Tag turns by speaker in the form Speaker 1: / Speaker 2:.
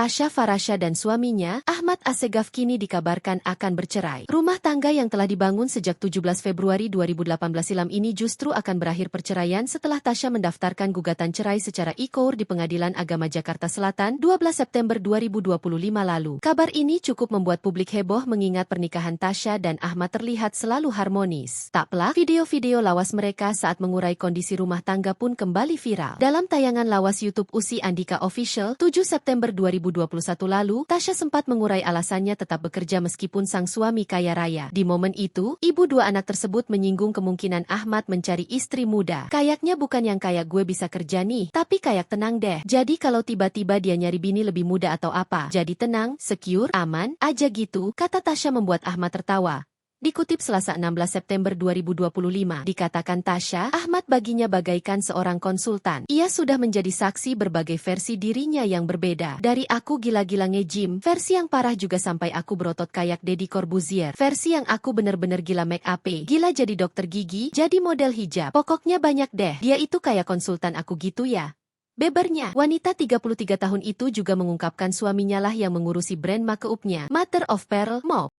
Speaker 1: Tasya Farasha dan suaminya, Ahmad Assegaf kini dikabarkan akan bercerai. Rumah tangga yang telah dibangun sejak 17 Februari 2018 silam ini justru akan berakhir perceraian setelah Tasya mendaftarkan gugatan cerai secara e-court di Pengadilan Agama Jakarta Selatan 12 September 2025 lalu. Kabar ini cukup membuat publik heboh mengingat pernikahan Tasya dan Ahmad terlihat selalu harmonis. Tak pelak, video-video lawas mereka saat mengurai kondisi rumah tangga pun kembali viral. Dalam tayangan lawas YouTube Usi Andika Official 7 September 2021 lalu, Tasya sempat mengurai alasannya tetap bekerja meskipun sang suami kaya raya. Di momen itu, ibu dua anak tersebut menyinggung kemungkinan Ahmad mencari istri muda. Kayaknya bukan yang kayak gue bisa kerja nih, tapi kayak tenang deh. Jadi kalau tiba-tiba dia nyari bini lebih muda atau apa, jadi tenang, secure, aman, aja gitu, kata Tasya membuat Ahmad tertawa. Dikutip Selasa 16 September 2025, dikatakan Tasya, Ahmad baginya bagaikan seorang konsultan. Ia sudah menjadi saksi berbagai versi dirinya yang berbeda. Dari aku gila-gila nge-gym, versi yang parah juga sampai aku berotot kayak Deddy Corbuzier. Versi yang aku bener-bener gila make up, gila jadi dokter gigi, jadi model hijab. Pokoknya banyak deh, dia itu kayak konsultan aku gitu ya. Bebernya, wanita 33 tahun itu juga mengungkapkan suaminya lah yang mengurusi brand makeupnya, Mother of Pearl, Mauve.